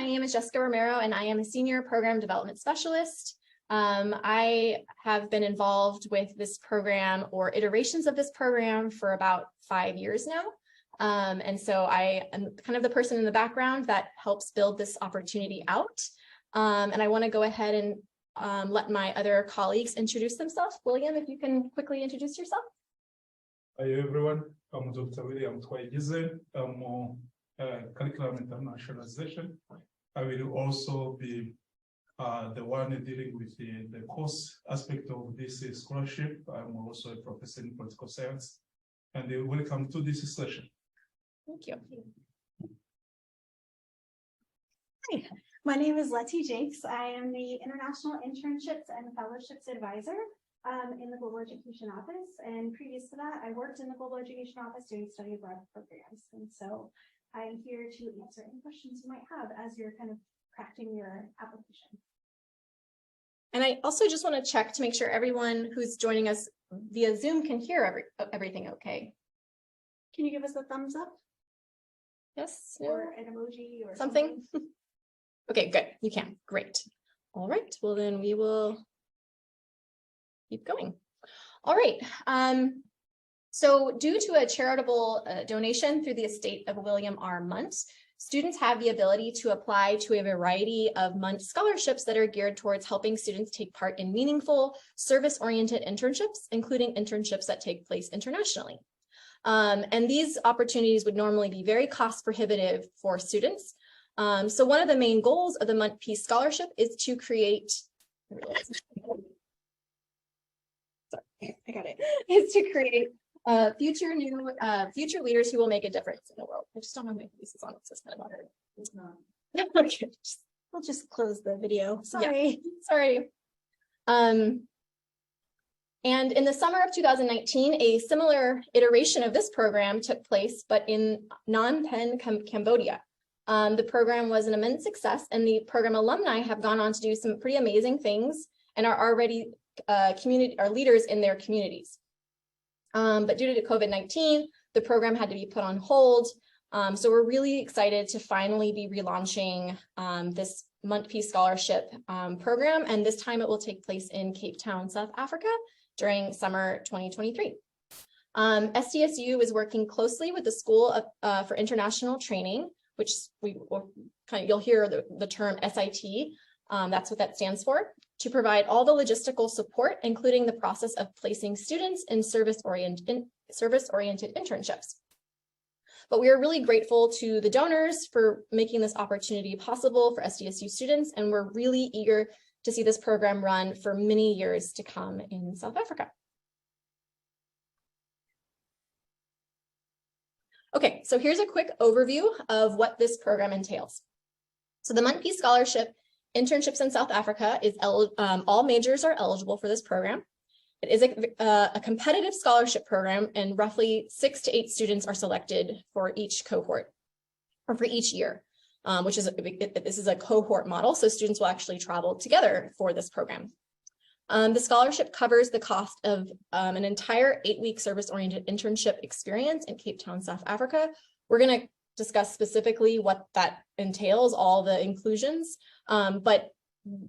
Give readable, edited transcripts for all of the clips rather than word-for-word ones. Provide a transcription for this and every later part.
my name is Jessica Romero, and I am a Senior Program Development Specialist. I have been involved with this program or iterations of this program for about 5 years now. And so I am kind of the person in the background that helps build this opportunity out. And I want to go ahead and let my other colleagues introduce themselves. William, if you can quickly introduce yourself. Hi everyone, I'm Dr. William Twayigize. I'm Curriculum Internationalization. I will also be the one dealing with the course aspect of this scholarship. I'm also a professor in political science, and welcome to this session. Thank you. Hi, my name is Letty Jakes. I am the International Internships and Fellowships Advisor in the Global Education Office. And previous to that, I worked in the Global Education Office doing study abroad programs. And so I'm here to answer any questions you might have as you're kind of crafting your application. And I also just want to check to make sure everyone who's joining us via Zoom can hear everything okay. Can you give us a thumbs up? Yes? Or an emoji or something? Okay, good. You can. Great. All right. Well, then we will keep going. All right. So due to a charitable donation through the estate of William R. Mundt, students have the ability to apply to a variety of Mundt scholarships that are geared towards helping students take part in meaningful, service-oriented internships, including internships that take place internationally. And these opportunities would normally be very cost prohibitive for students. So one of the main goals of the Mundt Peace Scholarship is to create, is to create future leaders who will make a difference in the world. I just don't have my pieces on it, so it's kind of hard. It's not. Okay. We'll just close the video. Sorry. Yeah. Sorry. And in the summer of 2019, a similar iteration of this program took place, but in Phnom Penh, Cambodia. The program was an immense success, and the program alumni have gone on to do some pretty amazing things and are already leaders in their communities. But due to COVID-19, the program had to be put on hold. So we're really excited to finally be relaunching this Mundt Peace Scholarship program. And this time it will take place in Cape Town, South Africa during summer 2023. SDSU is working closely with the School for International Training, which you'll hear the term SIT. That's what that stands for, to provide all the logistical support, including the process of placing students in service-oriented internships. But we are really grateful to the donors for making this opportunity possible for SDSU students, and we're really eager to see this program run for many years to come in South Africa. Okay, so here's a quick overview of what this program entails. So the Mundt Peace Scholarship Internships in South Africa is all majors are eligible for this program. It is a competitive scholarship program, and roughly 6 to 8 students are selected for each cohort or for each year, which is this is a cohort model, so students will actually travel together for this program. The scholarship covers the cost of an entire 8-week service-oriented internship experience in Cape Town, South Africa. We're going to discuss specifically what that entails, all the inclusions, but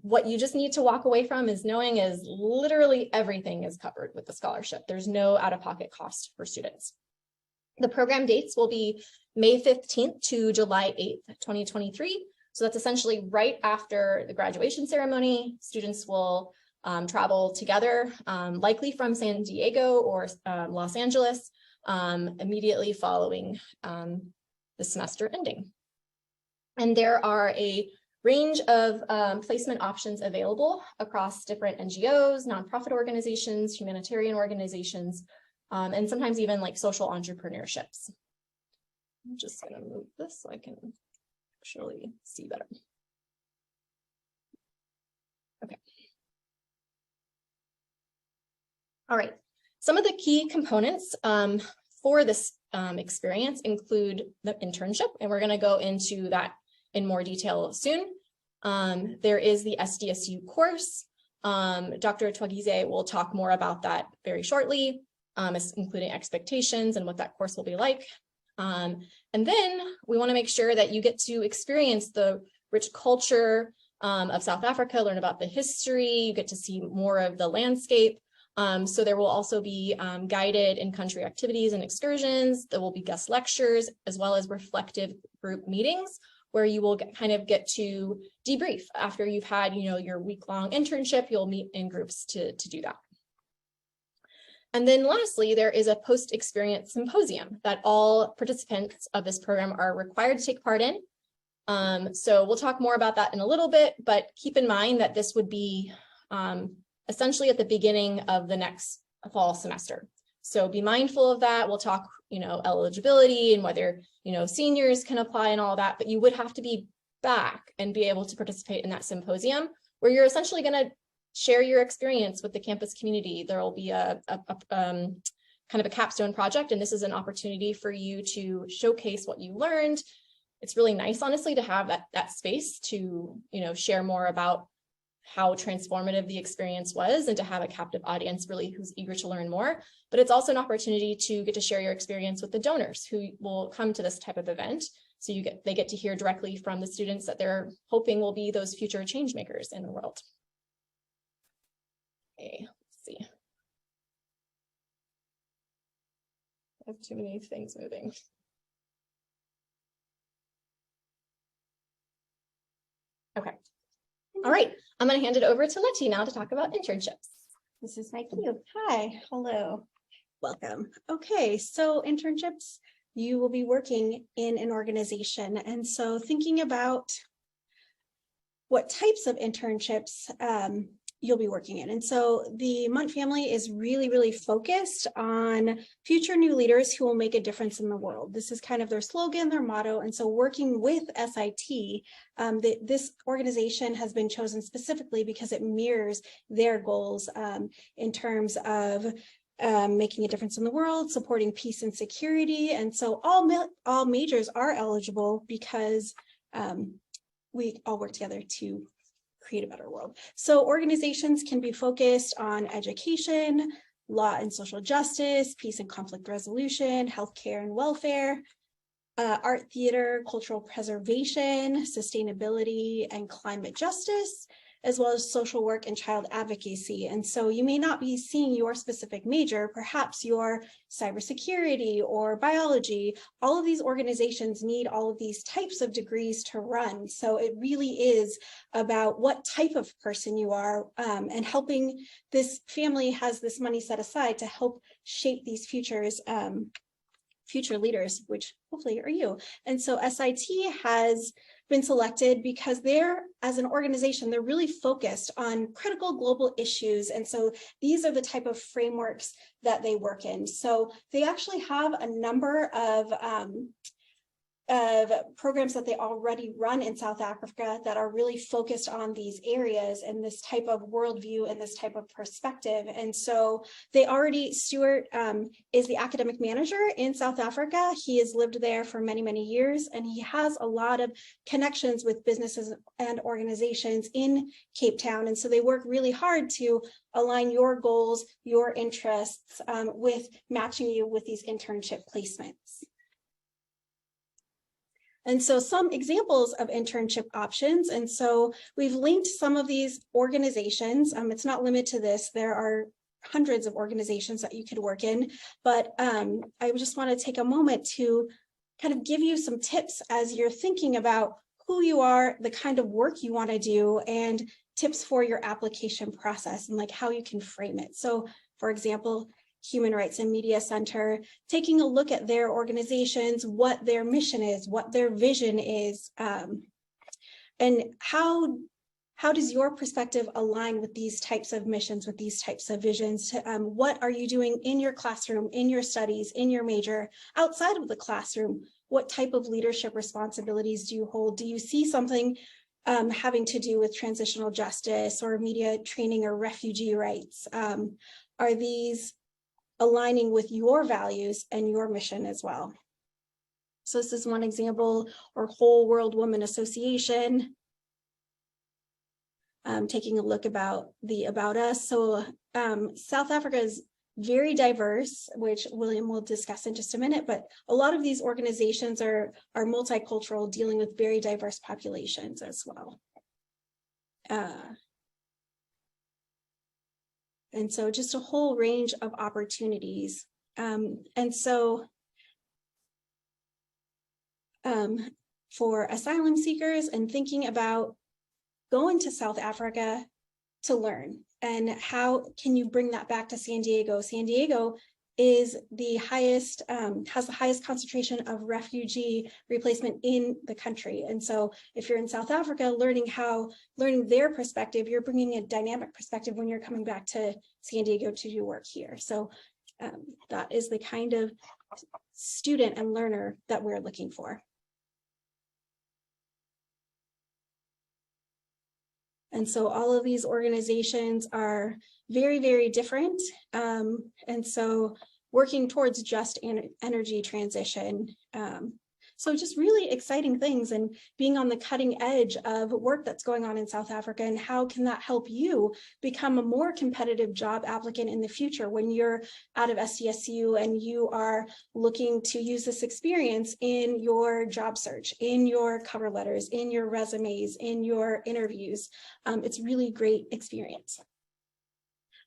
what you just need to walk away from is knowing is literally everything is covered with the scholarship. There's no out-of-pocket cost for students. The program dates will be May 15th to July 8th, 2023. So that's essentially right after the graduation ceremony. Students will travel together, likely from San Diego or Los Angeles, immediately following the semester ending. And there are a range of placement options available across different NGOs, nonprofit organizations, humanitarian organizations, and sometimes even like social entrepreneurships. I'm just going to move this so I can actually see better. Okay. All right. Some of the key components for this experience include the internship, and we're going to go into that in more detail soon. There is the SDSU course. Dr. Twayigize will talk more about that very shortly, including expectations and what that course will be like. And then we want to make sure that you get to experience the rich culture of South Africa, learn about the history, you get to see more of the landscape. So there will also be guided in-country activities and excursions. There will be guest lectures, as well as reflective group meetings, where you will get to debrief after you've had, your week-long internship. You'll meet in groups to do that. And then lastly, there is a post-experience symposium that all participants of this program are required to take part in. So we'll talk more about that in a little bit, but keep in mind that this would be essentially at the beginning of the next fall semester. So be mindful of that. We'll talk, eligibility and whether, seniors can apply and all that, but you would have to be back and be able to participate in that symposium, where you're essentially going to share your experience with the campus community. There will be a kind of a capstone project, and this is an opportunity for you to showcase what you learned. It's really nice, honestly, to have that space to, share more about how transformative the experience was, and to have a captive audience really who's eager to learn more. But it's also an opportunity to get to share your experience with the donors who will come to this type of event. So they get to hear directly from the students that they're hoping will be those future change makers in the world. Okay, let's see. I have too many things moving. Okay. All right, I'm going to hand it over to Letty now to talk about internships. This is my cue. Hi, hello, welcome. Okay, so internships, you will be working in an organization. And so thinking about what types of internships you'll be working in. And so the Mundt family is really, really focused on future new leaders who will make a difference in the world. This is kind of their slogan, their motto. And so working with SIT, this organization has been chosen specifically because it mirrors their goals in terms of making a difference in the world, supporting peace and security. And so all majors are eligible because we all work together to create a better world. So organizations can be focused on education, law and social justice, peace and conflict resolution, healthcare and welfare, art, theater, cultural preservation, sustainability, and climate justice, as well as social work and child advocacy. And so you may not be seeing your specific major, perhaps your cybersecurity or biology. All of these organizations need all of these types of degrees to run. So it really is about what type of person you are, and helping. This family has this money set aside to help shape these future leaders, which hopefully are you. And so SIT has been selected because as an organization, they're really focused on critical global issues. And so these are the type of frameworks that they work in. So they actually have a number of programs that they already run in South Africa that are really focused on these areas and this type of worldview and this type of perspective. And so Stuart is the academic manager in South Africa. He has lived there for many, many years, and he has a lot of connections with businesses and organizations in Cape Town. And so they work really hard to align your goals, your interests with matching you with these internship placements. And so some examples of internship options. And so we've linked some of these organizations. It's not limited to this. There are hundreds of organizations that you could work in, but I just want to take a moment to kind of give you some tips as you're thinking about who you are, the kind of work you want to do, and tips for your application process and like how you can frame it. So for example, Human Rights and Media Center, taking a look at their organizations, what their mission is, what their vision is, and how does your perspective align with these types of missions, with these types of visions? What are you doing in your classroom, in your studies, in your major, outside of the classroom? What type of leadership responsibilities do you hold? Do you see something having to do with transitional justice or media training or refugee rights? Are these aligning with your values and your mission as well? So this is one example, or Whole World Women Association, taking a look about us. So South Africa is very diverse, which William will discuss in just a minute, but a lot of these organizations are multicultural, dealing with very diverse populations as well. And so just a whole range of opportunities. And so for asylum seekers and thinking about going to South Africa to learn, and how can you bring that back to San Diego? San Diego is the highest, has the highest concentration of refugee replacement in the country. And so if you're in South Africa, learning their perspective, you're bringing a dynamic perspective when you're coming back to San Diego to do work here. So that is the kind of student and learner that we're looking for. And so all of these organizations are very, very different. And so working towards just energy transition. So just really exciting things, and being on the cutting edge of work that's going on in South Africa, and how can that help you become a more competitive job applicant in the future when you're out of SDSU and you are looking to use this experience in your job search, in your cover letters, in your resumes, in your interviews. It's really great experience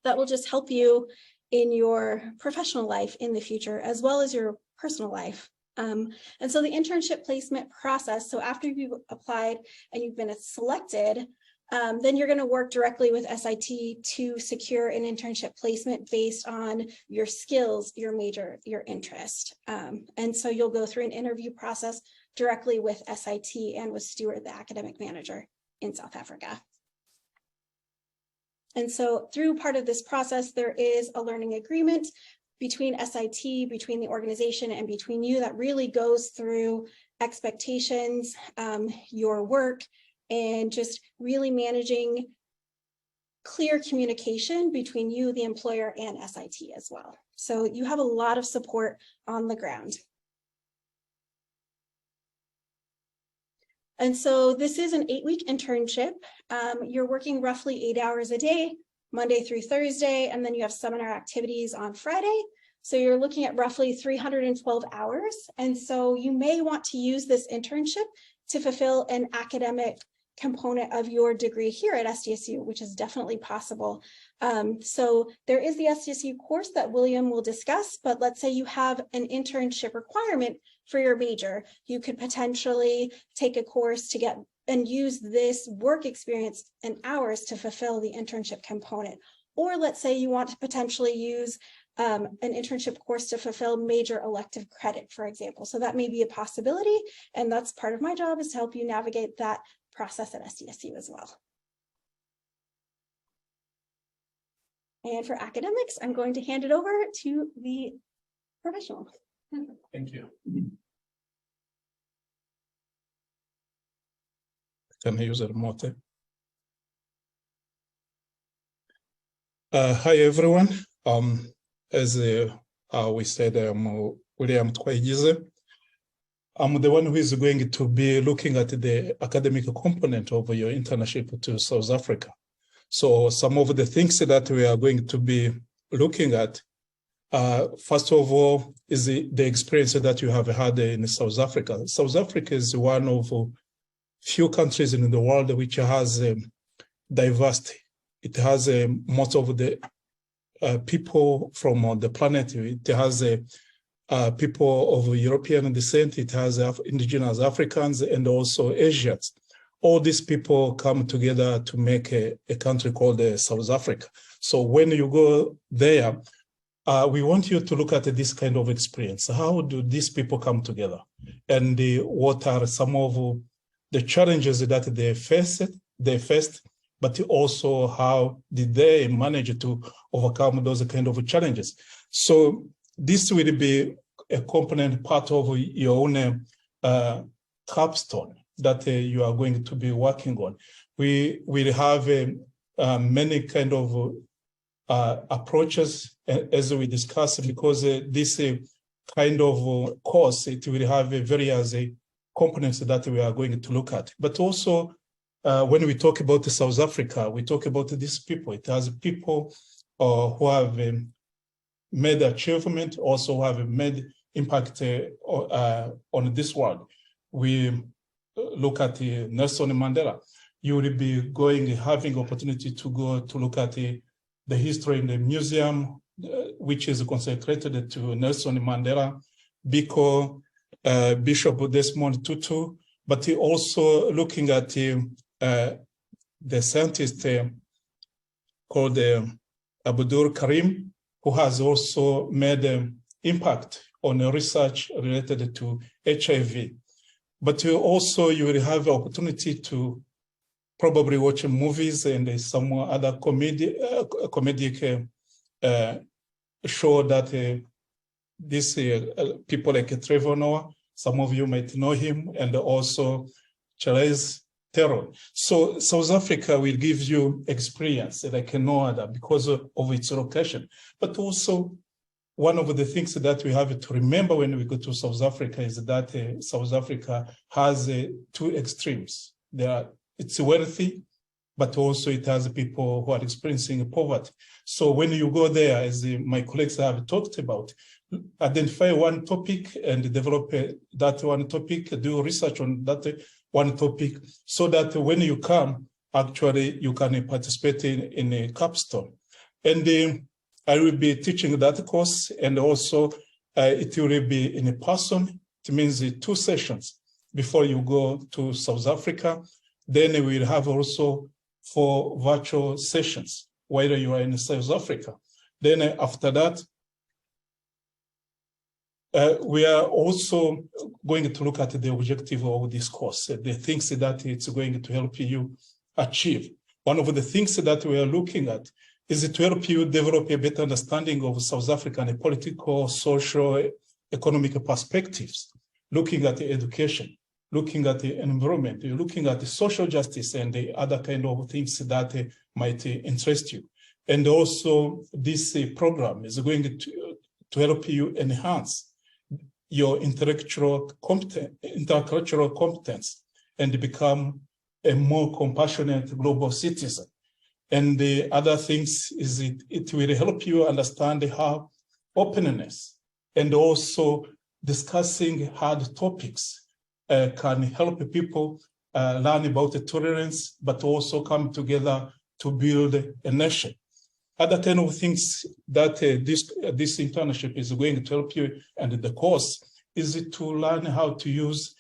that will just help you in your professional life in the future, as well as your personal life. And so the internship placement process, so after you've applied and you've been selected, then you're going to work directly with SIT to secure an internship placement based on your skills, your major, your interest. And so you'll go through an interview process directly with SIT and with Stuart, the academic manager in South Africa. And so through part of this process, there is a learning agreement between SIT, between the organization, and between you that really goes through expectations, your work, and just really managing clear communication between you, the employer, and SIT as well. So you have a lot of support on the ground. And so this is an 8-week internship. You're working roughly 8 hours a day, Monday through Thursday, and then you have seminar activities on Friday. So you're looking at roughly 312 hours. And so you may want to use this internship to fulfill an academic component of your degree here at SDSU, which is definitely possible. So there is the SDSU course that William will discuss, but let's say you have an internship requirement for your major. You could potentially take a course to get and use this work experience and hours to fulfill the internship component. Or let's say you want to potentially use an internship course to fulfill major elective credit, for example. So that may be a possibility, and that's part of my job, is to help you navigate that process at SDSU as well. And for academics, I'm going to hand it over to the professional. Thank you. Can I use a remote? Hi, everyone. As we said, I'm William Twaigize. I'm the one who is going to be looking at the academic component of your internship to South Africa. So some of the things that we are going to be looking at, first of all, is the experience that you have had in South Africa. South Africa is one of few countries in the world which has diversity. It has most of the people from the planet. It has people of European descent. It has indigenous Africans and also Asians. All these people come together to make a country called South Africa. So when you go there, we want you to look at this kind of experience. How do these people come together? And what are some of the challenges that they faced, but also how did they manage to overcome those kind of challenges? So this will be a component part of your own capstone that you are going to be working on. We will have many kind of approaches as we discuss, because this kind of course, it will have various components that we are going to look at. But also, when we talk about South Africa, we talk about these people. It has people who have made achievement, also have made impact on this world. We look at Nelson Mandela. You will be having opportunity to go to look at the history in the museum, which is consecrated to Nelson Mandela, Bishop Desmond Tutu, but also looking at the scientist called Abdul Karim, who has also made impact on research related to HIV. But also you will have opportunity to probably watch movies and some other comedic show that these people like Trevor Noah, some of you might know him, and also Charles Theron. So South Africa will give you experience like no other because of its location. But also one of the things that we have to remember when we go to South Africa is that South Africa has two extremes. It's wealthy, but also it has people who are experiencing poverty. So when you go there, as my colleagues have talked about, identify one topic and develop that one topic, do research on that one topic, so that when you come, actually you can participate in a capstone. And I will be teaching that course, and also it will be in a person. It means 2 sessions before you go to South Africa. Then we will have also 4 virtual sessions while you are in South Africa. Then after that, we are also going to look at the objective of this course, the things that it's going to help you achieve. One of the things that we are looking at is to help you develop a better understanding of South African political, social, economic perspectives, looking at the education, looking at the environment, looking at the social justice and the other kind of things that might interest you. And also this program is going to help you enhance your intellectual competence and become a more compassionate global citizen. And the other things is it will help you understand how openness and also discussing hard topics can help people learn about the tolerance, but also come together to build a nation. Other kind of things that this internship is going to help you, and the course is to learn how to use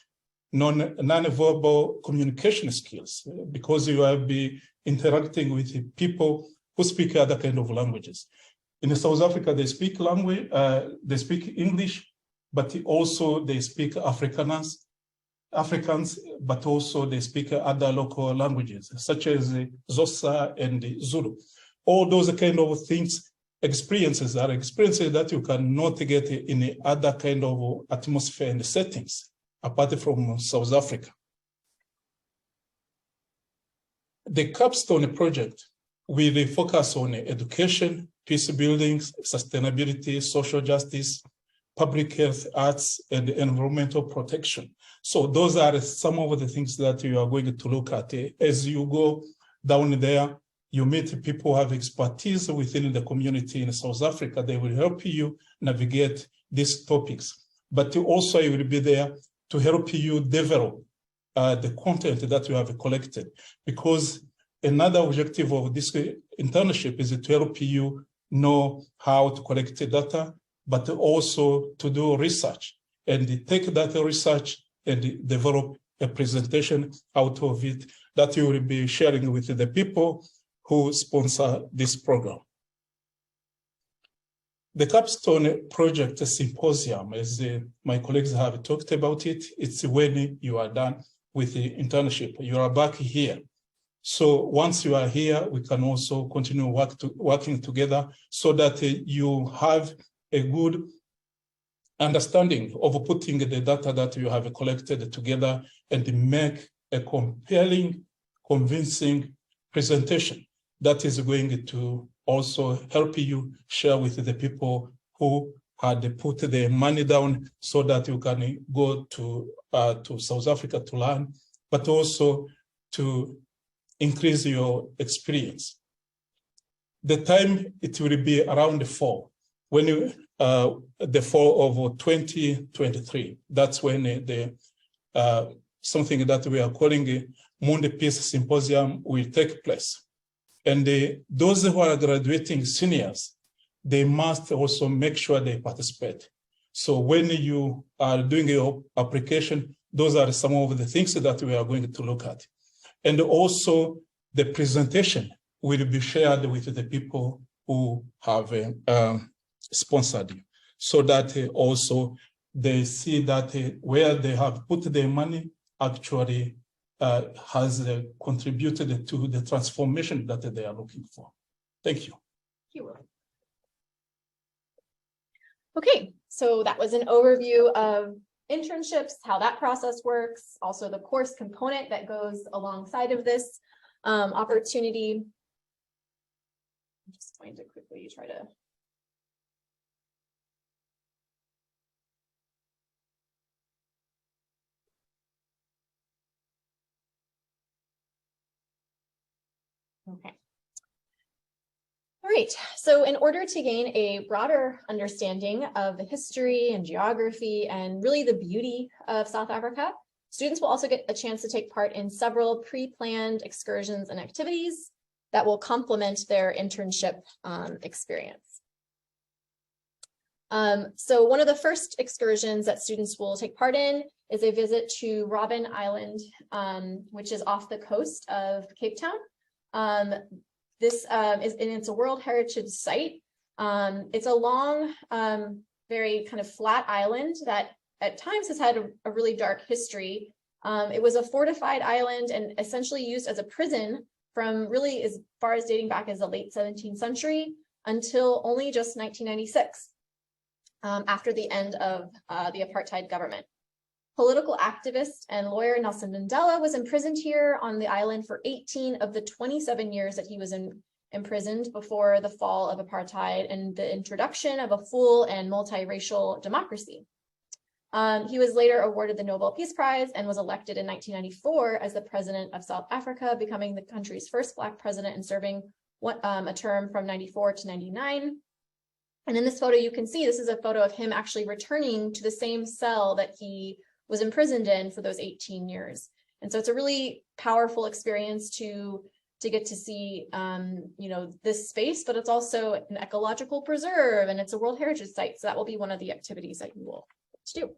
non-verbal communication skills, because you will be interacting with people who speak other kind of languages. In South Africa, they speak they speak English, but also they speak Afrikaans, but also they speak other local languages, such as Xhosa and Zulu. All those kind of things, experiences that you cannot get in other kind of atmosphere and settings, apart from South Africa. The Capstone project will focus on education, peace building, sustainability, social justice, public health, arts, and environmental protection. So those are some of the things that you are going to look at. As you go down there, you meet people who have expertise within the community in South Africa. They will help you navigate these topics. But also you will be there to help you develop the content that you have collected. Because another objective of this internship is to help you know how to collect data, but also to do research and take that research and develop a presentation out of it that you will be sharing with the people who sponsor this program. The Capstone Project Symposium, as my colleagues have talked about it, it's when you are done with the internship. You are back here. So once you are here, we can also continue working together so that you have a good understanding of putting the data that you have collected together and make a compelling, convincing presentation that is going to also help you share with the people who had put the money down so that you can go to South Africa to learn, but also to increase your experience. The time, it will be around 4. the fall of 2023, that's when something that we are calling a Mundt Peace Symposium will take place. And those who are graduating seniors, they must also make sure they participate. So when you are doing your application, those are some of the things that we are going to look at. And also the presentation will be shared with the people who have sponsored you, so that also they see that where they have put their money actually has contributed to the transformation that they are looking for. Thank you. Thank you. Okay, so that was an overview of internships, how that process works, also the course component that goes alongside of this opportunity. I'm just going to quickly try to. Okay. All right, so in order to gain a broader understanding of the history and geography and really the beauty of South Africa, students will also get a chance to take part in several pre-planned excursions and activities that will complement their internship experience. So one of the first excursions that students will take part in is a visit to Robben Island, which is off the coast of Cape Town. It's a World Heritage Site. It's a long, very kind of flat island that at times has had a really dark history. It was a fortified island and essentially used as a prison from really as far as dating back as the late 17th century until only just 1996, after the end of the apartheid government. Political activist and lawyer Nelson Mandela was imprisoned here on the island for 18 of the 27 years that he was imprisoned before the fall of apartheid and the introduction of a full and multiracial democracy. He was later awarded the Nobel Peace Prize and was elected in 1994 as the president of South Africa, becoming the country's first Black president and serving a term from 94 to 99. And in this photo, you can see this is a photo of him actually returning to the same cell that he was imprisoned in for those 18 years. And so it's a really powerful experience to get to see, this space, but it's also an ecological preserve and it's a World Heritage Site. So that will be one of the activities that you will do.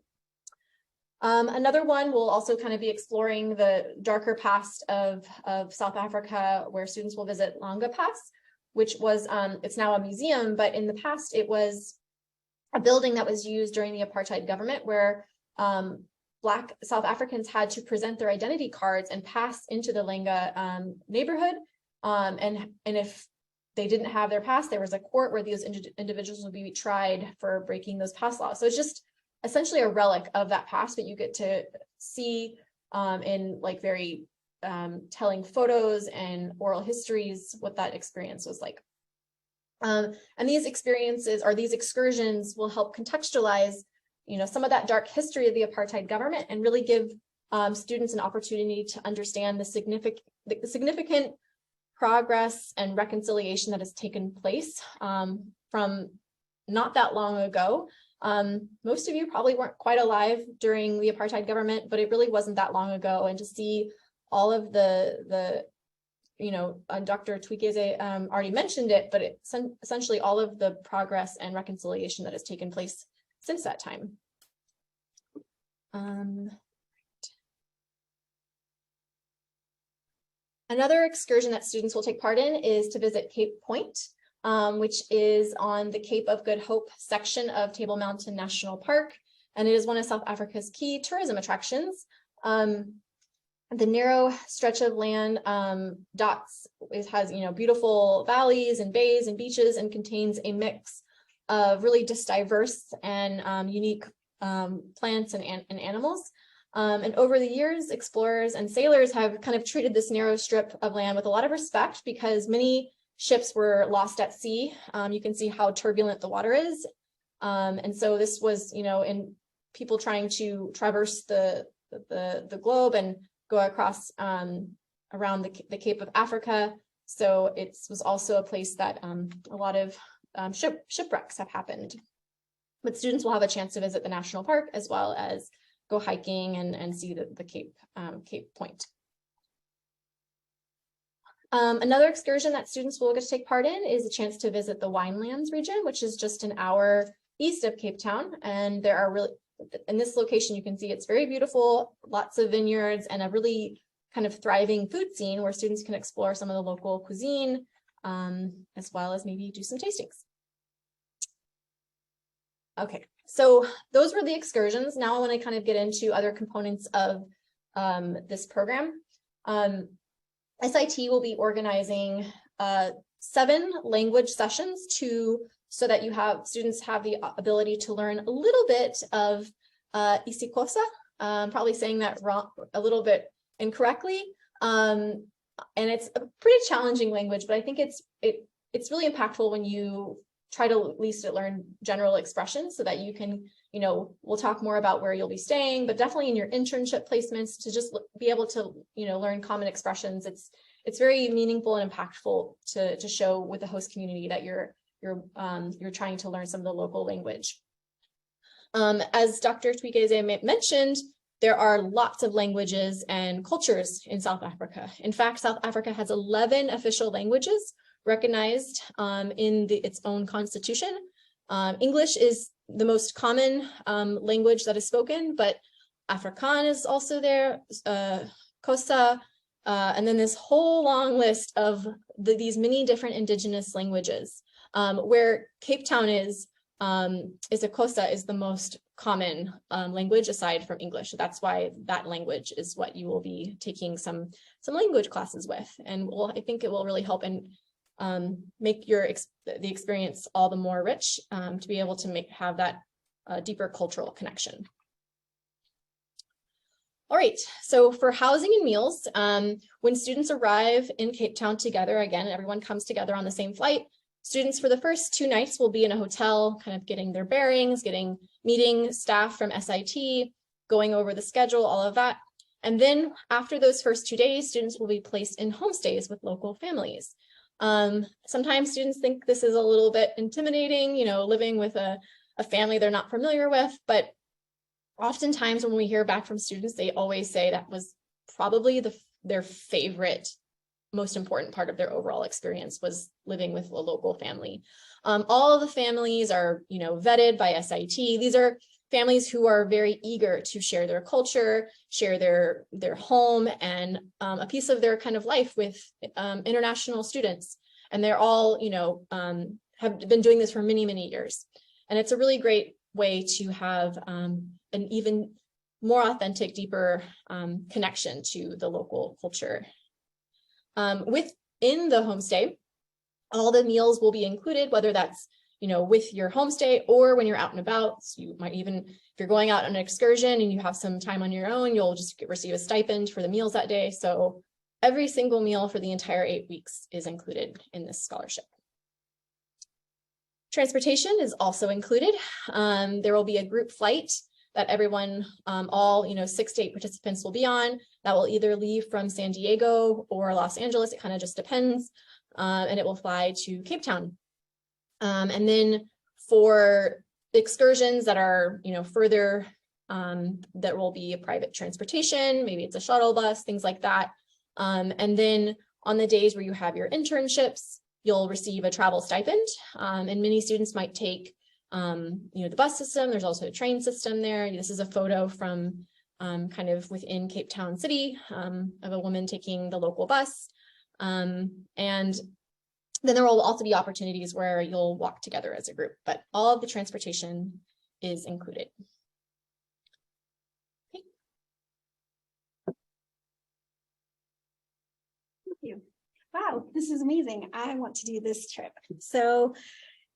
Another one will also kind of be exploring the darker past of South Africa, where students will visit Langa Pass, which was, it's now a museum, but in the past it was a building that was used during the apartheid government where Black South Africans had to present their identity cards and pass into the Langa neighborhood. And if they didn't have their pass, there was a court where these individuals would be tried for breaking those pass laws. So it's just essentially a relic of that past, but you get to see in like very telling photos and oral histories what that experience was like. And these experiences or these excursions will help contextualize some of that dark history of the apartheid government and really give students an opportunity to understand the significant progress and reconciliation that has taken place from not that long ago. Most of you probably weren't quite alive during the apartheid government, but it really wasn't that long ago. And to see all of the Dr. Twigeze already mentioned it, but it's essentially all of the progress and reconciliation that has taken place since that time. Another excursion that students will take part in is to visit Cape Point, which is on the Cape of Good Hope section of Table Mountain National Park, and it is one of South Africa's key tourism attractions. The narrow stretch of land has beautiful valleys and bays and beaches and contains a mix of really just diverse and unique plants and animals. And over the years, explorers and sailors have kind of treated this narrow strip of land with a lot of respect because many ships were lost at sea. You can see how turbulent the water is. And so this was, in people trying to traverse the globe and go across around the Cape of Africa. So it was also a place that a lot of shipwrecks have happened. But students will have a chance to visit the national park as well as go hiking and see the Cape Point. Another excursion that students will get to take part in is a chance to visit the Winelands region, which is just an hour east of Cape Town. And there are really, in this location, you can see it's very beautiful, lots of vineyards and a really kind of thriving food scene where students can explore some of the local cuisine, as well as maybe do some tastings. Okay, so those were the excursions. Now I want to kind of get into other components of this program. SIT will be organizing 7 language sessions so that students have the ability to learn a little bit of isiXhosa. Probably saying that wrong, a little bit incorrectly. And it's a pretty challenging language, but I think it's really impactful when you try to at least learn general expressions so that you can, we'll talk more about where you'll be staying, but definitely in your internship placements to just be able to, learn common expressions. It's very meaningful and impactful to show with the host community that you're trying to learn some of the local language. As Dr. Twigeze mentioned, there are lots of languages and cultures in South Africa. In fact, South Africa has 11 official languages recognized in its own constitution. English is the most common language that is spoken, but Afrikaans is also there, Xhosa, and then this whole long list of these many different indigenous languages. Where Cape Town is isiXhosa is the most common language aside from English. So that's why that language is what you will be taking some language classes with, and I think it will really help and make the experience all the more rich to be able to have that deeper cultural connection. All right, so for housing and meals, when students arrive in Cape Town together, again, everyone comes together on the same flight. Students for the first 2 nights will be in a hotel, kind of getting their bearings, meeting staff from SIT, going over the schedule, all of that. And then after those first 2 days, students will be placed in homestays with local families. Sometimes students think this is a little bit intimidating, living with a family they're not familiar with, but oftentimes when we hear back from students, they always say that was probably their favorite, most important part of their overall experience was living with a local family. All of the families are, vetted by SIT. These are families who are very eager to share their culture, share their home and a piece of their kind of life with international students. And they're all, have been doing this for many, many years. And it's a really great way to have an even more authentic, deeper connection to the local culture. Within the homestay, all the meals will be included, whether that's with your homestay or when you're out and about. So you might even, if you're going out on an excursion and you have some time on your own, you'll just receive a stipend for the meals that day. So every single meal for the entire 8 weeks is included in this scholarship. Transportation is also included. There will be a group flight that everyone, all 6 to 8 participants will be on. That will either leave from San Diego or Los Angeles. It kind of just depends. And it will fly to Cape Town. And then for excursions that are, further, there will be a private transportation, maybe it's a shuttle bus, things like that. And then on the days where you have your internships, you'll receive a travel stipend. And many students might take, the bus system. There's also a train system there. This is a photo from kind of within Cape Town City of a woman taking the local bus. And then there will also be opportunities where you'll walk together as a group, but all of the transportation is included. Okay. Thank you. Wow, this is amazing. I want to do this trip. So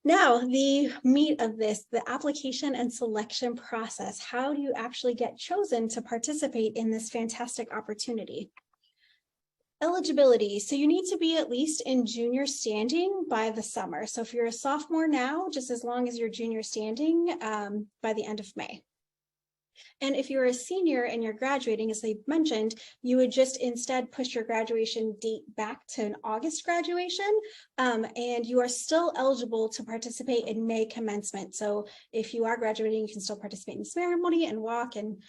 now the meat of this, the application and selection process. How do you actually get chosen to participate in this fantastic opportunity? Eligibility. So you need to be at least in junior standing by the summer. So if you're a sophomore now, just as long as you're junior standing by the end of May. And if you're a senior and you're graduating, as they mentioned, you would just instead push your graduation date back to an August graduation, and you are still eligible to participate in May commencement. So if you are graduating, you can still participate in the ceremony and walk, and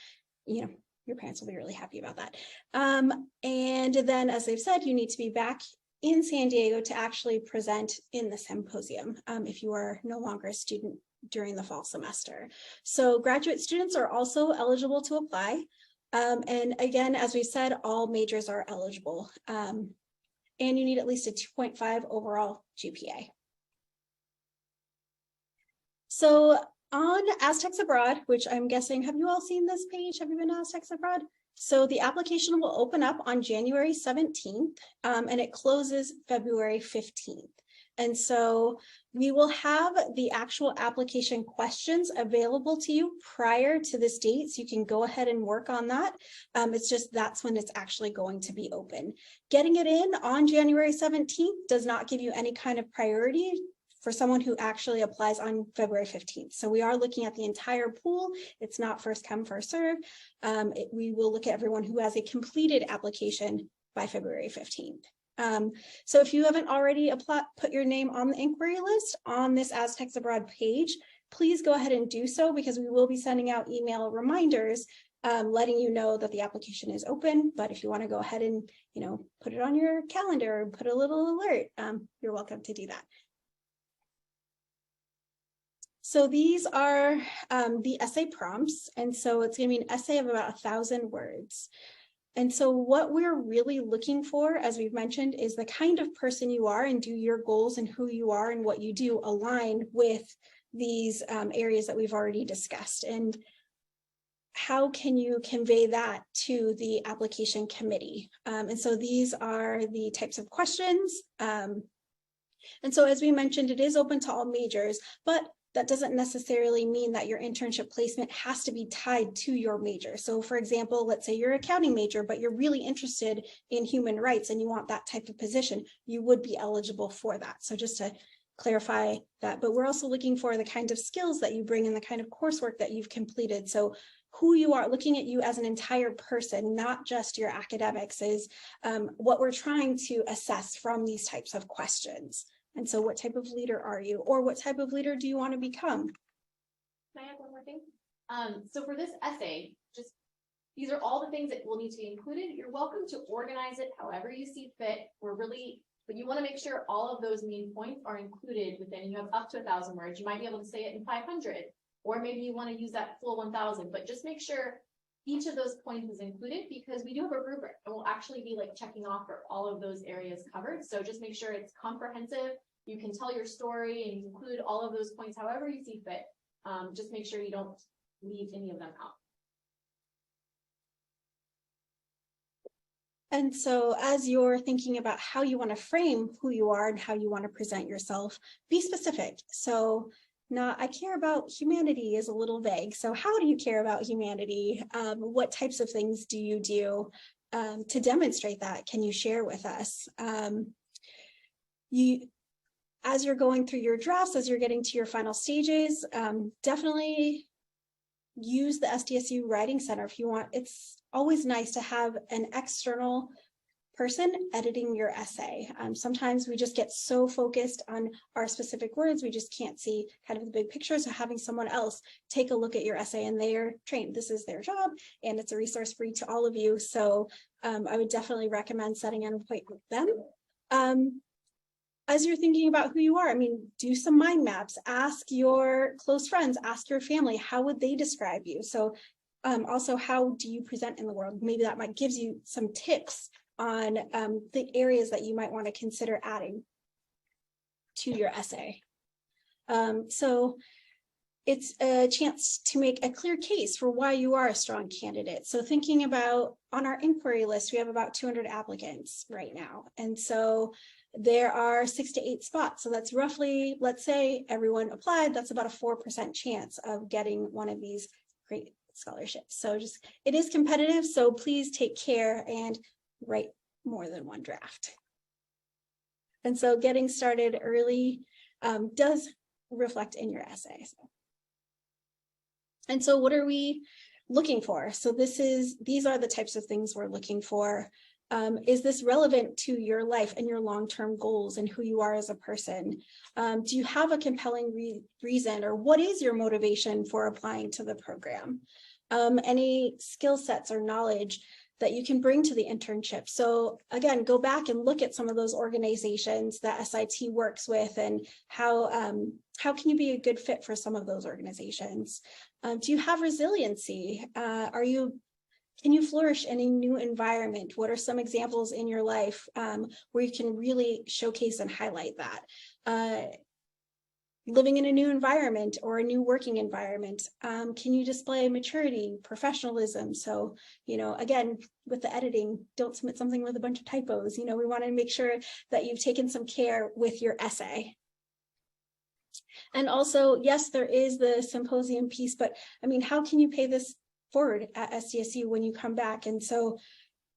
your parents will be really happy about that. And then, as they've said, you need to be back in San Diego to actually present in the symposium if you are no longer a student during the fall semester. So graduate students are also eligible to apply. And again, as we said, all majors are eligible. And you need at least a 2.5 overall GPA. So on Aztecs Abroad, which I'm guessing, have you all seen this page? Have you been to Aztecs Abroad? So the application will open up on January 17th, and it closes February 15th. And so we will have the actual application questions available to you prior to this date, so you can go ahead and work on that. It's just that's when it's actually going to be open. Getting it in on January 17th does not give you any kind of priority for someone who actually applies on February 15th. So we are looking at the entire pool. It's not first come, first serve. We will look at everyone who has a completed application by February 15th. So if you haven't already put your name on the inquiry list on this Aztecs Abroad page, please go ahead and do so, because we will be sending out email reminders letting you know that the application is open. But if you want to go ahead and put it on your calendar or put a little alert, you're welcome to do that. So these are the essay prompts. And so it's going to be an essay of about 1,000 words. And so what we're really looking for, as we've mentioned, is the kind of person you are, and do your goals and who you are and what you do align with these areas that we've already discussed. And how can you convey that to the application committee? And so these are the types of questions. And so as we mentioned, it is open to all majors, but that doesn't necessarily mean that your internship placement has to be tied to your major. So for example, let's say you're an accounting major, but you're really interested in human rights and you want that type of position, you would be eligible for that. So just to clarify that, but we're also looking for the kind of skills that you bring and the kind of coursework that you've completed. So who you are, looking at you as an entire person, not just your academics, is what we're trying to assess from these types of questions. And so what type of leader are you, or what type of leader do you want to become? Can I add one more thing? So for this essay, just these are all the things that will need to be included. You're welcome to organize it however you see fit. But you want to make sure all of those main points are included within. You have up to 1,000 words. You might be able to say it in 500, or maybe you want to use that full 1,000. But just make sure each of those points is included, because we do have a rubric and we'll actually be like checking off for all of those areas covered. So just make sure it's comprehensive. You can tell your story and you include all of those points however you see fit. Just make sure you don't leave any of them out. And so as you're thinking about how you want to frame who you are and how you want to present yourself, be specific. So I care about humanity is a little vague. So how do you care about humanity? What types of things do you do to demonstrate that? Can you share with us? As you're going through your drafts, as you're getting to your final stages, definitely use the SDSU Writing Center if you want. It's always nice to have an external person editing your essay. Sometimes we just get so focused on our specific words, we just can't see kind of the big picture. So having someone else take a look at your essay, and they are trained, this is their job, and it's a resource free to all of you. So I would definitely recommend setting an appointment with them. As you're thinking about who you are, do some mind maps, ask your close friends, ask your family, how would they describe you? So also, how do you present in the world? Maybe that might give you some tips on the areas that you might want to consider adding to your essay. So it's a chance to make a clear case for why you are a strong candidate. So thinking about, on our inquiry list, we have about 200 applicants right now. And so there are 6 to 8 spots. So that's roughly, let's say everyone applied, that's about a 4% chance of getting one of these great scholarships. So it is competitive. So please take care and write more than one draft. And so getting started early does reflect in your essay. And so what are we looking for. So these are the types of things we're looking for. Is this relevant to your life and your long-term goals and who you are as a person? Do you have a compelling reason, or what is your motivation for applying to the program? Any skill sets or knowledge that you can bring to the internship. So again, go back and look at some of those organizations that SIT works with, and how can you be a good fit for some of those organizations? Do you have resiliency? Can you flourish in a new environment? What are some examples in your life where you can really showcase and highlight that? Living in a new environment or a new working environment, can you display maturity, professionalism? So, again, with the editing, don't submit something with a bunch of typos. We want to make sure that you've taken some care with your essay. And also, yes, there is the symposium piece, but I mean, how can you pay this forward at SDSU when you come back? And so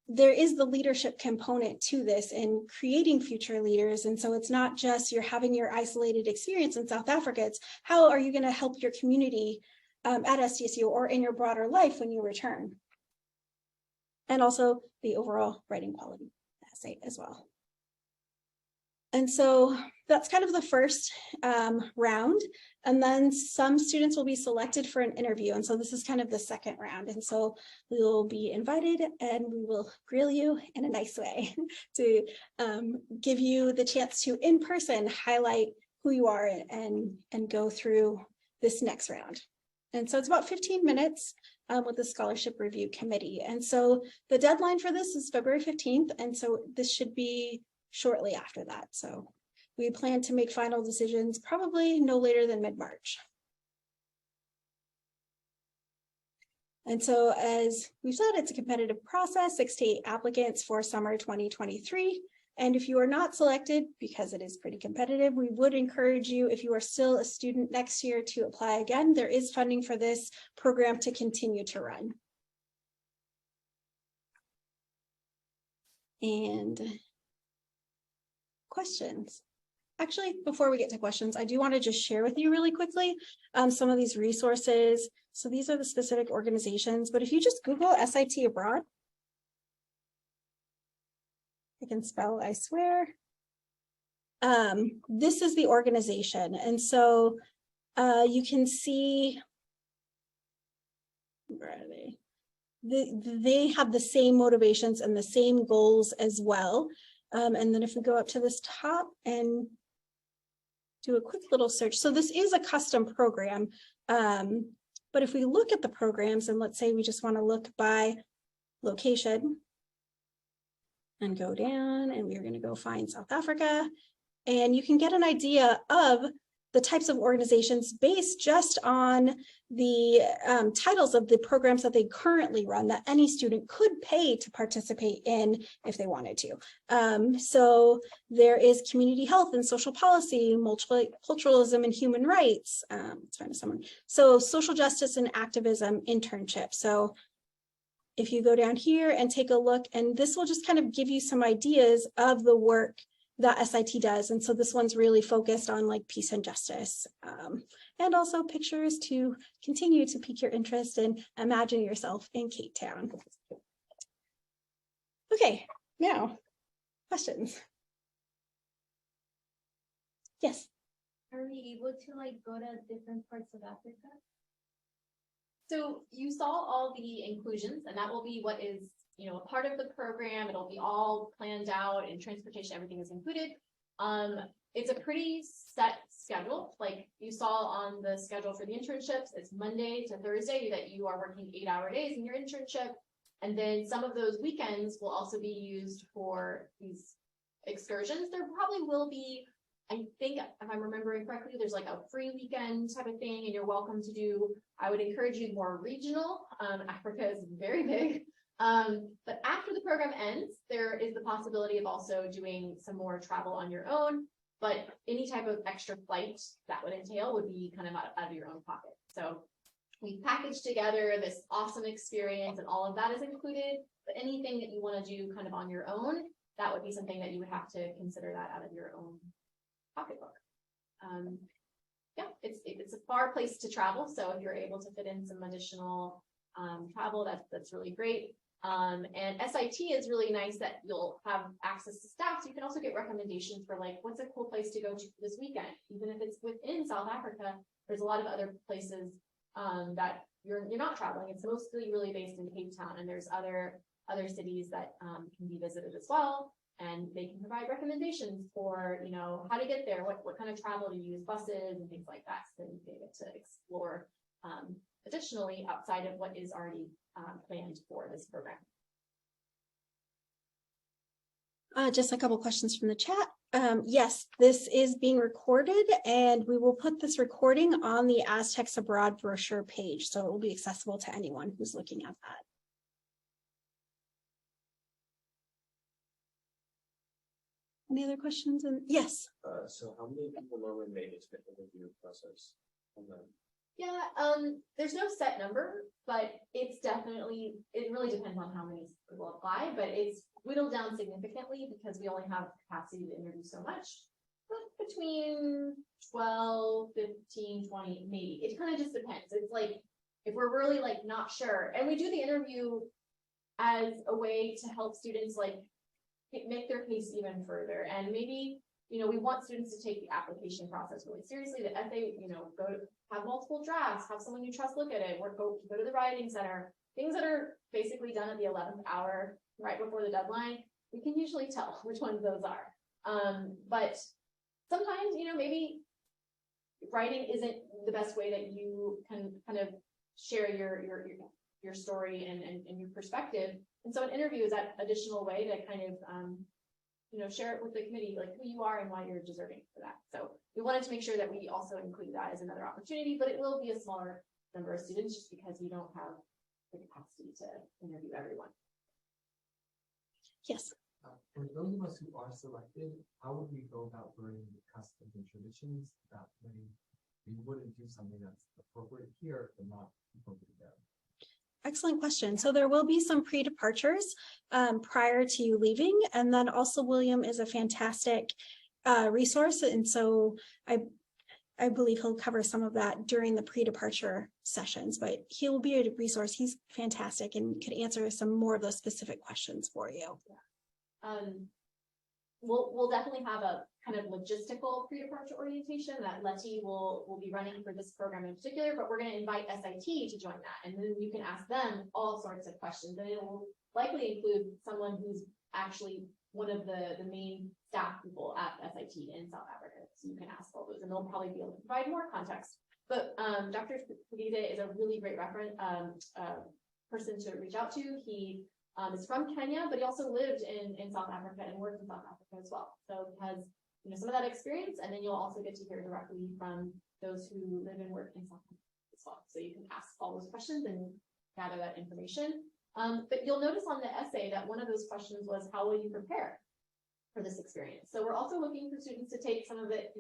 there is the leadership component to this and creating future leaders. And so it's not just you're having your isolated experience in South Africa, it's how are you going to help your community at SDSU or in your broader life when you return? And also the overall writing quality essay as well. And so that's kind of the first round. And then some students will be selected for an interview. And so this is kind of the second round. And so we will be invited and we will grill you in a nice way to give you the chance to in person highlight who you are and go through this next round. And so it's about 15 minutes with the scholarship review committee. And so the deadline for this is February 15th. And so this should be shortly after that. So we plan to make final decisions probably no later than mid-March. And so as we've said, it's a competitive process, 6 to 8 applicants for summer 2023. And if you are not selected, because it is pretty competitive, we would encourage you, if you are still a student next year, to apply again. There is funding for this program to continue to run. And questions? Actually, before we get to questions, I do want to just share with you really quickly some of these resources. So these are the specific organizations, but if you just Google SIT Abroad, I can spell, I swear. This is the organization. And so you can see, where are they? They have the same motivations and the same goals as well. And then if we go up to this top and do a quick little search. So this is a custom program. But if we look at the programs, and let's say we just want to look by location and go down, and we're going to go find South Africa, and you can get an idea of the types of organizations based just on the titles of the programs that they currently run that any student could pay to participate in if they wanted to. So there is community health and social policy, multiculturalism and human rights. Let's find someone. So social justice and activism internship. So if you go down here and take a look, and this will just kind of give you some ideas of the work that SIT does. And so this one's really focused on like peace and justice, and also pictures to continue to pique your interest and imagine yourself in Cape Town. Okay, now questions. Yes. Are we able to like go to different parts of Africa? So you saw all the inclusions, and that will be what is, a part of the program. It'll be all planned out, and transportation, everything is included. It's a pretty set schedule. Like you saw on the schedule for the internships, it's Monday to Thursday that you are working 8-hour days in your internship. And then some of those weekends will also be used for these excursions. There probably will be, I think, if I'm remembering correctly, there's like a free weekend type of thing, and you're welcome to do. I would encourage you more regional. Africa is very big. But after the program ends, there is the possibility of also doing some more travel on your own, but any type of extra flight that would entail would be kind of out of your own pocket. So we packaged together this awesome experience, and all of that is included, but anything that you want to do kind of on your own, that would be something that you would have to consider that out of your own pocketbook. Yeah, it's a far place to travel, so if you're able to fit in some additional travel, that's really great. And SIT is really nice that you'll have access to staff. So you can also get recommendations for like, what's a cool place to go to this weekend? Even if it's within South Africa, there's a lot of other places that you're not traveling. It's mostly really based in Cape Town, and there's other cities that can be visited as well. And they can provide recommendations for, you know, how to get there, what kind of travel to use, buses and things like that. So you get to explore additionally outside of what is already planned for this program. Just a couple questions from the chat. Yes, this is being recorded, and we will put this recording on the Aztecs Abroad brochure page, so it will be accessible to anyone who's looking at that. Any other questions? Yes. So how many people normally make it to the interview process? Yeah, there's no set number, but it's definitely, it really depends on how many people apply, but it's whittled down significantly because we only have capacity to interview so much. But between 12, 15, 20, maybe. It kind of just depends. It's like, if we're really like not sure, and we do the interview as a way to help students like make their case even further. And maybe, you know, we want students to take the application process really seriously. The essay, you know, have multiple drafts, have someone you trust look at it, or go to the writing center. Things that are basically done at the 11th hour, right before the deadline. We can usually tell which ones those are. But sometimes, you know, maybe writing isn't the best way that you can kind of share your story and your perspective. And so an interview is that additional way to kind of, you know, share it with the committee, like who you are and why you're deserving for that. So we wanted to make sure that we also include that as another opportunity, but it will be a smaller number of students just because we don't have the capacity to interview everyone. Yes. For those of us who are selected, how would we go about learning the customs and traditions that we wouldn't do something that's appropriate here but not appropriate there? Excellent question. So there will be some pre-departures prior to you leaving, and then also William is a fantastic resource, and so I believe he'll cover some of that during the pre-departure sessions, but he will be a resource. He's fantastic and could answer some more of those specific questions for you. We'll definitely have a kind of logistical pre-departure orientation that Letty will be running for this program in particular, but we're going to invite SIT to join that. And then you can ask them all sorts of questions, and it will likely include someone who's actually one of the main staff people at SIT in South Africa. So you can ask all those, and they'll probably be able to provide more context. But Dr. Fugide is a really great reference person to reach out to. He is from Kenya, but he also lived in South Africa and worked in South Africa as well. So he has, you know, some of that experience, and then you'll also get to hear directly from those who live and work in South Africa as well. So you can ask all those questions and gather that information. But you'll notice on the essay that one of those questions was, how will you prepare for this experience? So we're also looking for students to take some of it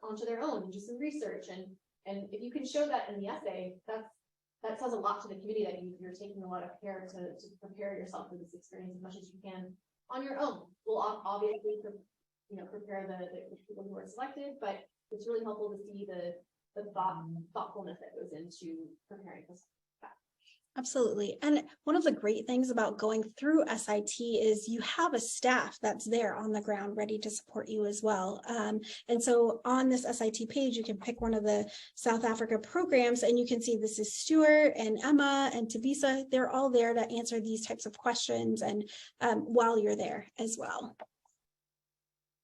onto their own and do some research. And if you can show that in the essay, that says a lot to the committee that you're taking a lot of care to prepare yourself for this experience as much as you can on your own. We'll obviously, you know, prepare the people who are selected, but it's really helpful to see the thoughtfulness that goes into preparing for that. Absolutely. And one of the great things about going through SIT is you have a staff that's there on the ground ready to support you as well. And so on this SIT page, you can pick one of the South Africa programs, and you can see this is Stuart and Emma and Tabisa. They're all there to answer these types of questions and while you're there as well.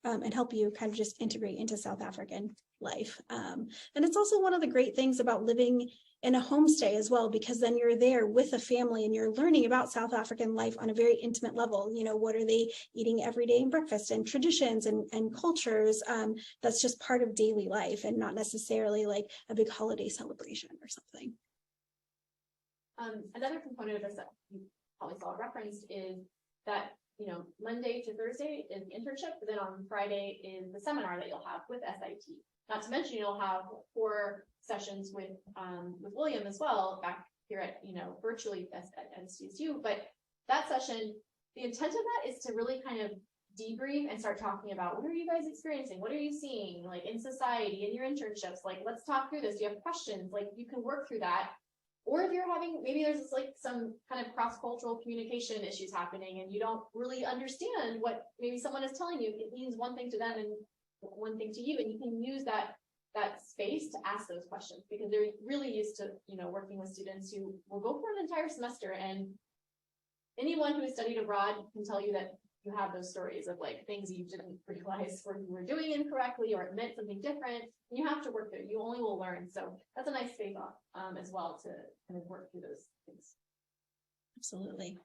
And help you kind of just integrate into South African life. And it's also one of the great things about living in a homestay as well, because then you're there with a family and you're learning about South African life on a very intimate level. You know, what are they eating every day in breakfast, and traditions and cultures that's just part of daily life and not necessarily like a big holiday celebration or something. Another component of this that you probably saw referenced is that, you know, Monday to Thursday is the internship, but then on Friday is the seminar that you'll have with SIT. Not to mention you'll have 4 sessions with William as well back here at, you know, virtually at SDSU. But that session, the intent of that is to really kind of debrief and start talking about, what are you guys experiencing? What are you seeing like in society, in your internships? Like, let's talk through this. Do you have questions? Like, you can work through that or if you're having, maybe there's like some kind of cross-cultural communication issues happening and you don't really understand what maybe someone is telling you. It means one thing to them and one thing to you, and you can use that space to ask those questions because they're really used to, working with students who will go for an entire semester, and anyone who has studied abroad can tell you that you have those stories of like things you didn't realize or you were doing incorrectly or it meant something different. And you have to work through it. You only will learn. So that's a nice space as well to kind of work through those things. Absolutely.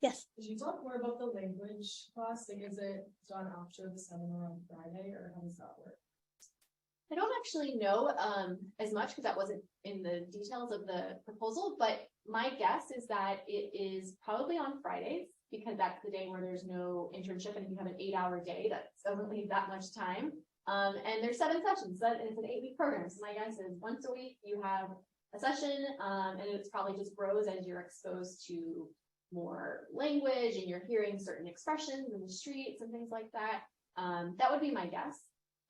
Yes. Could you talk more about the language class? Like, is it done after the seminar on Friday, or how does that work? I don't actually know as much because that wasn't in the details of the proposal, but my guess is that it is probably on Fridays because that's the day where there's no internship, and if you have an 8-hour day, that doesn't leave that much time. And there's 7 sessions, and it's an 8-week program. So my guess is once a week you have a session, and it's probably just grows as you're exposed to more language and you're hearing certain expressions in the streets and things like that. That would be my guess.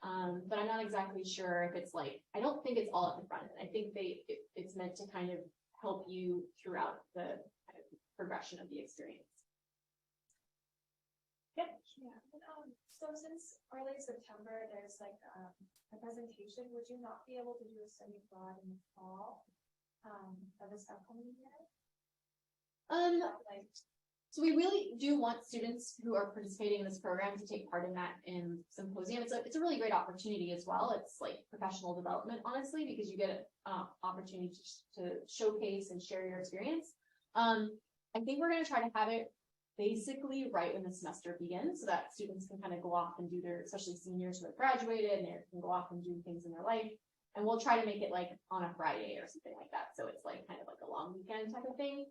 But I'm not exactly sure if it's like, I don't think it's all at the front. I think it's meant to kind of help you throughout the kind of progression of the experience. Yeah. So since early September, there's like a presentation, would you not be able to do a study abroad in the fall of this upcoming year? So we really do want students who are participating in this program to take part in that symposium. It's a really great opportunity as well. It's like professional development, honestly, because you get an opportunity to showcase and share your experience. I think we're going to try to have it basically right when the semester begins so that students can kind of go off and do especially seniors who have graduated, and they can go off and do things in their life. And we'll try to make it like on a Friday or something like that. So it's like kind of like a long weekend type of thing.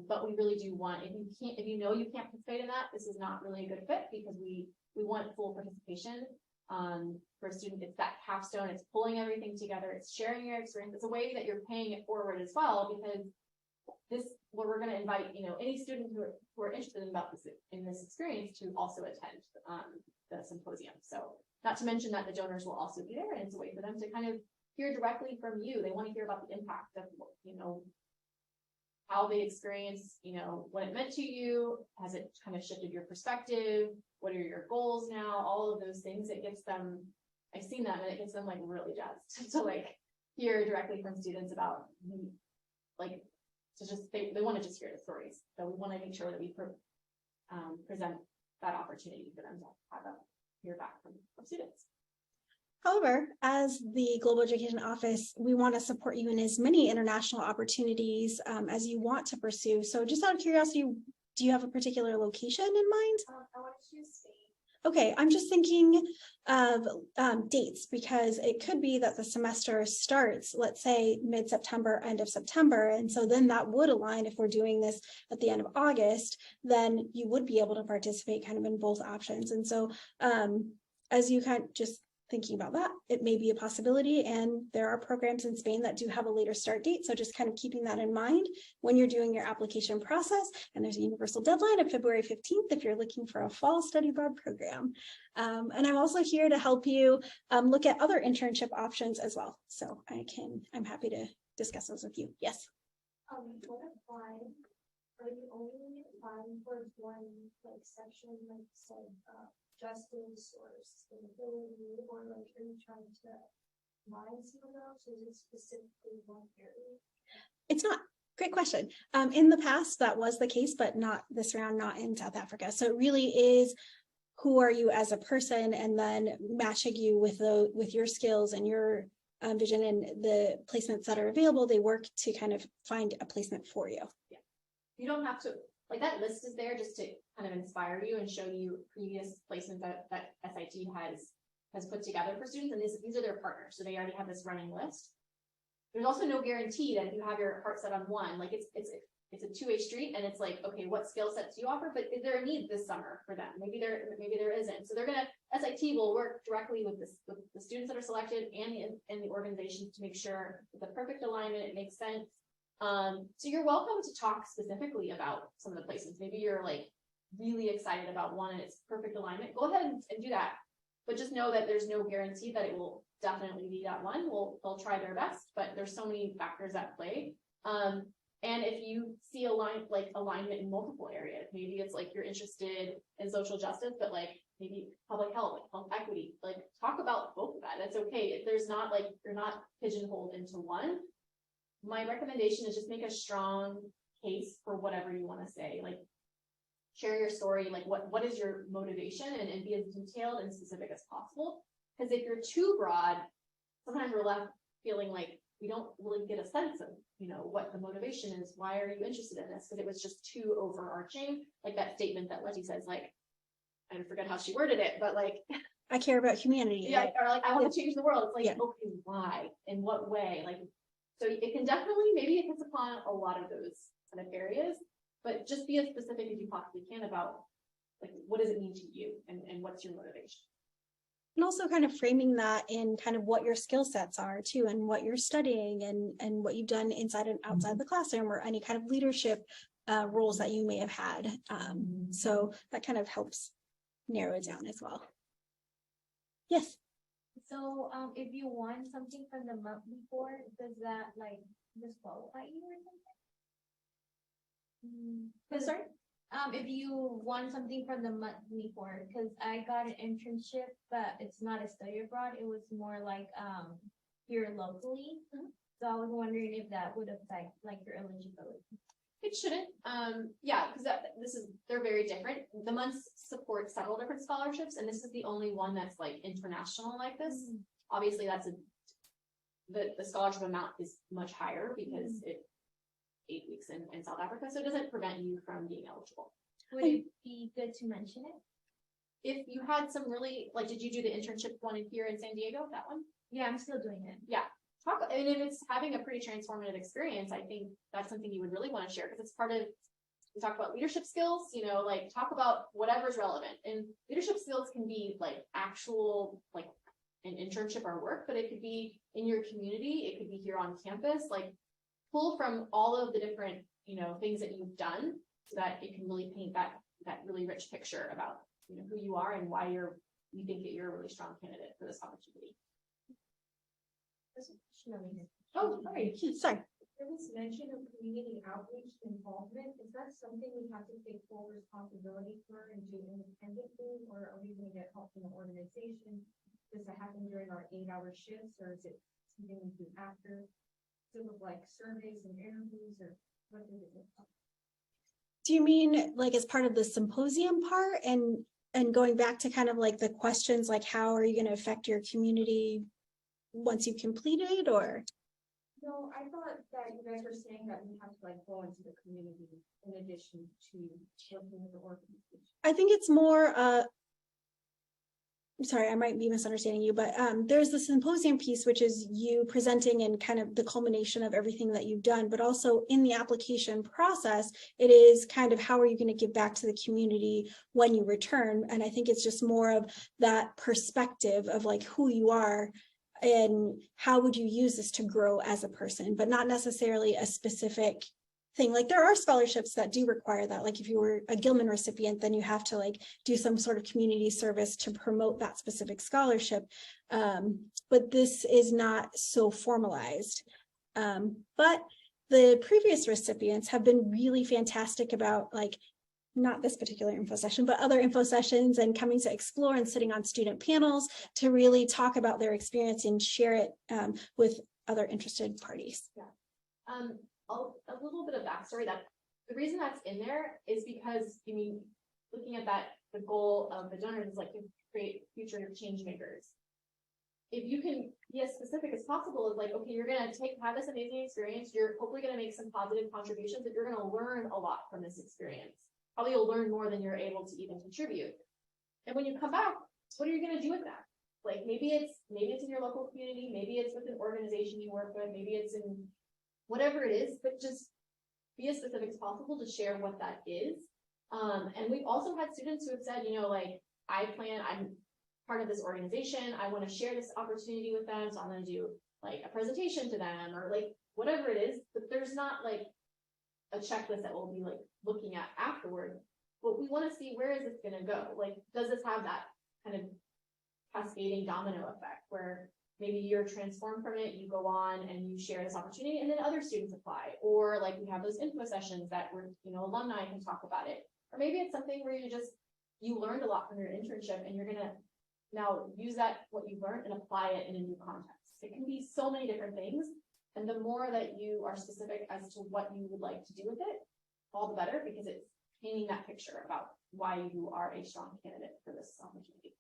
But we really do want, if you know you can't participate in that, this is not really a good fit because we want full participation for a student. It's that capstone, it's pulling everything together, it's sharing your experience. It's a way that you're paying it forward as well, because where we're going to invite, any student who are interested in this experience to also attend the symposium. So not to mention that the donors will also be there, and it's a way for them to kind of hear directly from you. They want to hear about the impact of, how they experience, what it meant to you. Has it kind of shifted your perspective? What are your goals now? All of those things, it gets them, I've seen them, and it gets them like really jazzed to like hear directly from students about like, to just, they want to just hear the stories. So we want to make sure that we present that opportunity for them to hear back from students. However, as the Global Education Office, we want to support you in as many international opportunities as you want to pursue. So just out of curiosity, do you have a particular location in mind? I want to choose Spain. Okay, I'm just thinking of dates, because it could be that the semester starts, let's say mid-September, end of September. And so then that would align. If we're doing this at the end of August, then you would be able to participate kind of in both options. And so as you kind of just thinking about that, it may be a possibility. And there are programs in Spain that do have a later start date. So just kind of keeping that in mind when you're doing your application process. And there's a universal deadline of February 15th if you're looking for a fall study abroad program. And I'm also here to help you look at other internship options as well. So I'm happy to discuss those with you. Yes. What apply? Are you only applying for one like section, like say justice or sustainability, or like are you trying to combine some of those, or is it specifically one area? It's not. Great question. In the past, that was the case, but not this round, not in South Africa. So it really is, who are you as a person, and then matching you with your skills and your vision, and the placements that are available. They work to kind of find a placement for you. Yeah, you don't have to, like, that list is there just to kind of inspire you and show you previous placements that SIT has put together for students, and these are their partners, so they already have this running list. There's also no guarantee that if you have your heart set on one, like it's a two-way street, and it's like, okay, what skill sets do you offer? But is there a need this summer for them? Maybe there isn't. So SIT will work directly with the students that are selected and the organizations to make sure it's the perfect alignment, it makes sense. So you're welcome to talk specifically about some of the placements. Maybe you're like really excited about one and it's perfect alignment. Go ahead and do that. But just know that there's no guarantee that it will definitely be that one. They'll try their best, but there's so many factors at play. And if you see alignment in multiple areas, maybe it's like you're interested in social justice, but like maybe public health, like health equity, like talk about both of that. That's okay. There's not like, you're not pigeonholed into one. My recommendation is just make a strong case for whatever you want to say. Like share your story, like what is your motivation, and be as detailed and specific as possible. Because if you're too broad, sometimes we're left feeling like we don't really get a sense of, what the motivation is. Why are you interested in this? Because it was just too overarching. Like that statement that Letty says, like, I forget how she worded it, but like, I care about humanity. yeah, or like, I want to change the world. It's like, Yeah. okay, why? In what way? Like, so it can definitely, maybe it hits upon a lot of those kind of areas, but just be as specific as you possibly can about, like, what does it mean to you, and what's your motivation? And also kind of framing that in kind of what your skill sets are too, and what you're studying, and what you've done inside and outside the classroom, or any kind of leadership roles that you may have had. So that kind of helps narrow it down as well. Yes. So, if you won something from the month before, does that like disqualify you or something? Sorry? If you won something from the month before, because I got an internship, but it's not a study abroad. It was more like here locally. So I was wondering if that would affect like your eligibility. It shouldn't. Yeah, because they're very different. The months support several different scholarships, and this is the only one that's like international like this. Obviously, the scholarship amount is much higher because it's 8 weeks in South Africa, so it doesn't prevent you from being eligible. Would it be good to mention it? If you had some really, like, did you do the internship one here in San Diego, that one? Yeah, I'm still doing it. Yeah. And if it's having a pretty transformative experience, I think that's something you would really want to share, because it's part of, we talk about leadership skills, like talk about whatever's relevant. And leadership skills can be like actual, like an internship or work, but it could be in your community. It could be here on campus, like pull from all of the different, things that you've done, so that it can really paint that really rich picture about, who you are and why you think that you're a really strong candidate for this opportunity. Oh, sorry. Sorry. There was mention of community outreach involvement. Is that something we have to take full responsibility for and do independently, or are we going to get help from the organization? Does it happen during our 8-hour shifts, or is it something we do after? Sort of like surveys and interviews, or what does it look like? Do you mean like as part of the symposium part, and going back to kind of like the questions, like how are you going to affect your community once you've completed, or? No, I thought that you guys were saying that we have to like go into the community in addition to working with the organization. I think it's more, sorry, I might be misunderstanding you, but there's the symposium piece, which is you presenting and kind of the culmination of everything that you've done, but also in the application process, it is kind of how are you going to give back to the community when you return? And I think it's just more of that perspective of like who you are and how would you use this to grow as a person, but not necessarily a specific thing. Like there are scholarships that do require that. Like if you were a Gilman recipient, then you have to like do some sort of community service to promote that specific scholarship. But this is not so formalized. But the previous recipients have been really fantastic about like, not this particular info session, but other info sessions, and coming to explore and sitting on student panels to really talk about their experience and share it with other interested parties. Yeah. A little bit of backstory, that the reason that's in there is because, looking at that, the goal of the donors is like to create future change makers. If you can be as specific as possible, is like, okay, you're going to have this amazing experience. You're hopefully going to make some positive contributions, that you're going to learn a lot from this experience. Probably you'll learn more than you're able to even contribute. And when you come back, what are you going to do with that? Like maybe it's in your local community, maybe it's with an organization you work with, maybe it's in whatever it is, but just be as specific as possible to share what that is. And we've also had students who have said, like, I'm part of this organization. I want to share this opportunity with them. So I'm going to do like a presentation to them, or like whatever it is, but there's not like a checklist that we'll be like looking at afterward, but we want to see, where is this going to go? Like, does this have that kind of cascading domino effect where maybe you're transformed from it, you go on and you share this opportunity, and then other students apply. Or like we have those info sessions that were, alumni can talk about it. Or maybe it's something where you learned a lot from your internship and you're gonna now use what you learned and apply it in a new context. It can be so many different things. And the more that you are specific as to what you would like to do with it, all the better, because it's painting that picture about why you are a strong candidate for this opportunity.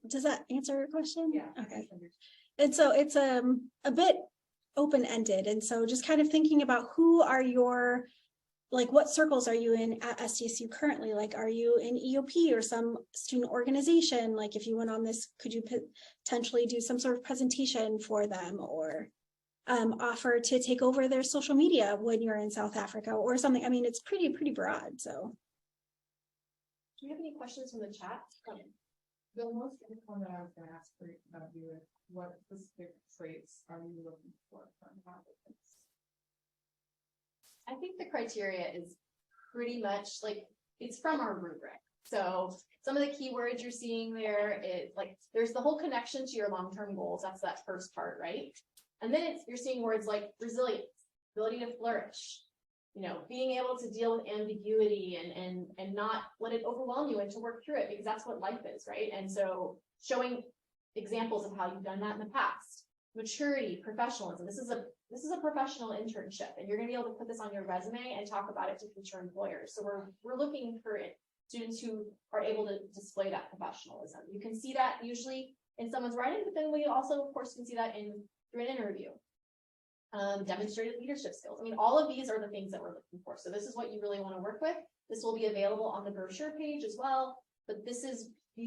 Does that answer your question? Yeah. Okay. And so it's a bit open-ended. And so just kind of thinking about who are your, like what circles are you in at SDSU currently? Like, are you in EOP or some student organization? Like if you went on this, could you potentially do some sort of presentation for them, or offer to take over their social media when you're in South Africa or something? I mean, it's pretty broad. So Do you have any questions from the chat? The most important one that I was gonna ask for you is what specific traits are you looking for from applicants? I think the criteria is pretty much like, it's from our rubric. So some of the keywords you're seeing there is like, there's the whole connection to your long-term goals. That's that first part, right? And then you're seeing words like resilience, ability to flourish, being able to deal with ambiguity and not let it overwhelm you and to work through it, because that's what life is, right? And so showing examples of how you've done that in the past. Maturity, professionalism. This is a professional internship, and you're going to be able to put this on your resume and talk about it to future employers. So we're looking for students who are able to display that professionalism. You can see that usually in someone's writing, but then we also, of course, can see that through an interview. Demonstrated leadership skills. I mean, all of these are the things that we're looking for. So this is what you really want to work with. This will be available on the brochure page as well. But these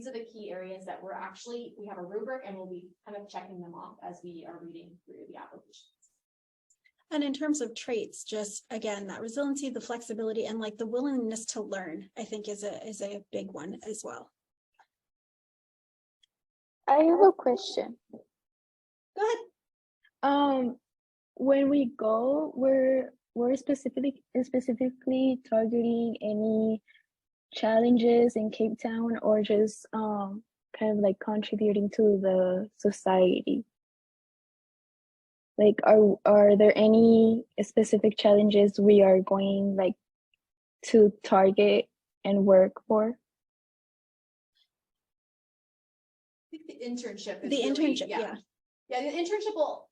are the key areas that we have a rubric, and we'll be kind of checking them off as we are reading through the applications. And in terms of traits, just again, that resiliency, the flexibility, and like the willingness to learn, I think is a big one as well. I have a question. Go ahead. When we go, we're specifically targeting any challenges in Cape Town, or just kind of like contributing to the society. Like, are there any specific challenges we are going like to target and work for? I think the internship is The internship, yeah. Yeah, the internship will,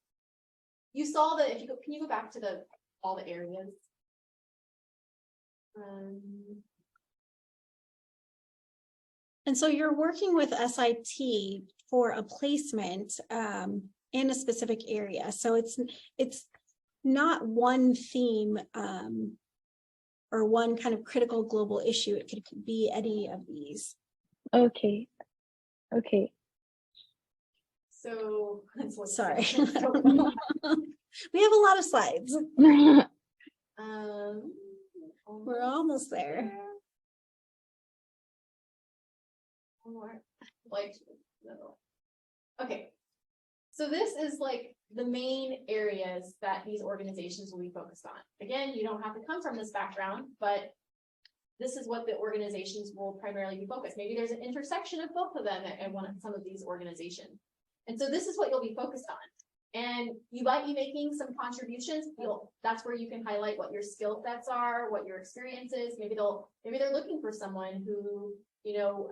you saw that if you go, can you go back to all the areas? And so you're working with SIT for a placement in a specific area. So it's not one theme or one kind of critical global issue. It could be any of these. Okay. So Sorry. We have a lot of slides. We're almost there. Okay. So this is like the main areas that these organizations will be focused on. Again, you don't have to come from this background, but this is what the organizations will primarily be focused. Maybe there's an intersection of both of them at some of these organizations. And so this is what you'll be focused on. And you might be making some contributions. That's where you can highlight what your skill sets are, what your experience is. Maybe they're looking for someone who,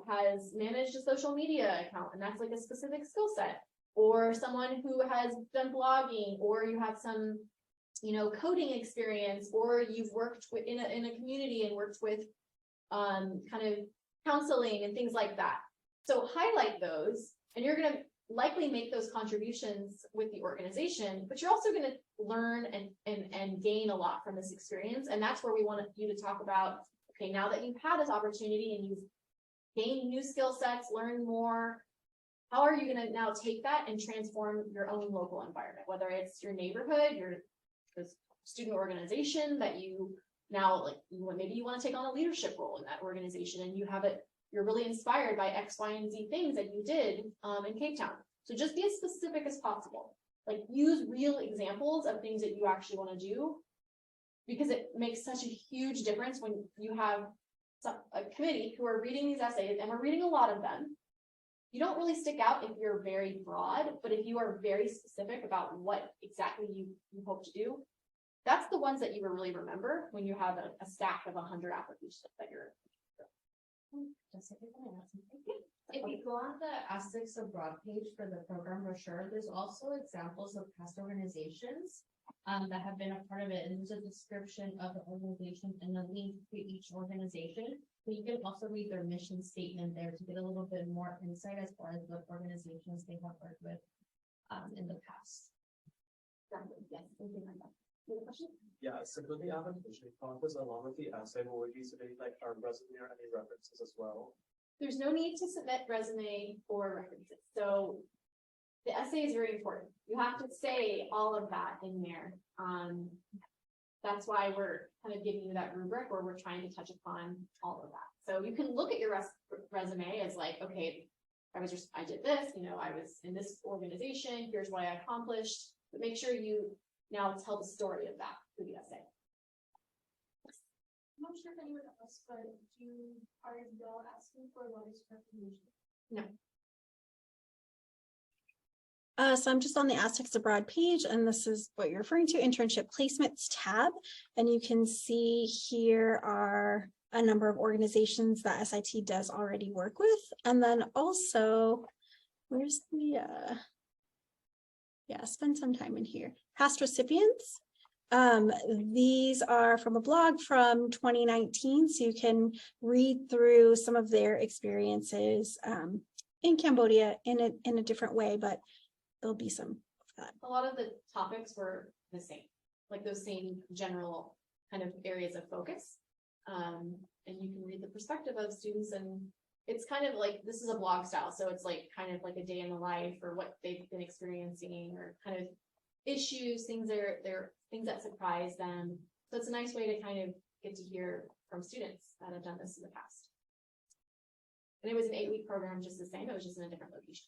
has managed a social media account, and that's like a specific skill set. Or someone who has done blogging, or you have some, coding experience, or you've worked in a community and worked with kind of counseling and things like that. So highlight those, and you're going to likely make those contributions with the organization, but you're also going to learn and gain a lot from this experience. And that's where we want you to talk about, okay, now that you've had this opportunity and you've gained new skill sets, learn more, how are you going to now take that and transform your own local environment, whether it's your neighborhood, your student organization that you now, like, maybe you want to take on a leadership role in that organization, and you're really inspired by X, Y, and Z things that you did in Cape Town. So just be as specific as possible. Like, use real examples of things that you actually want to do, because it makes such a huge difference when you have a committee who are reading these essays, and we're reading a lot of them. You don't really stick out if you're very broad, but if you are very specific about what exactly you hope to do, that's the ones that you will really remember when you have a stack of 100 applications that you're. If you go on the Aspects Abroad page for the program brochure, there's also examples of past organizations that have been a part of it, and there's a description of the organization and a link to each organization. So you can also read their mission statement there to get a little bit more insight as far as what organizations they have worked with in the past. Yes, something like that. You have a question? Yeah, so for the application process along with the essay, will we be submitting like our resume or any references as well? There's no need to submit resume or references. So the essay is very important. You have to say all of that in there. That's why we're kind of giving you that rubric where we're trying to touch upon all of that. So you can look at your resume as like, okay, I did this, I was in this organization, here's what I accomplished, but make sure you now tell the story of that through the essay. I'm not sure if anyone else, but are y'all asking for letters of recommendation? No. So I'm just on the Aspects Abroad page, and this is what you're referring to, Internship Placements tab. And you can see here are a number of organizations that SIT does already work with. And then also, where's the, spend some time in here. Past recipients. These are from a blog from 2019, so you can read through some of their experiences in Cambodia in a different way, but there'll be some of that. A lot of the topics were the same, like those same general kind of areas of focus. And you can read the perspective of students, and it's kind of like, this is a blog style. So it's like kind of like a day in the life or what they've been experiencing or kind of issues, things that surprise them. So it's a nice way to kind of get to hear from students that have done this in the past. And it was an 8-week program, just the same. It was just in a different location.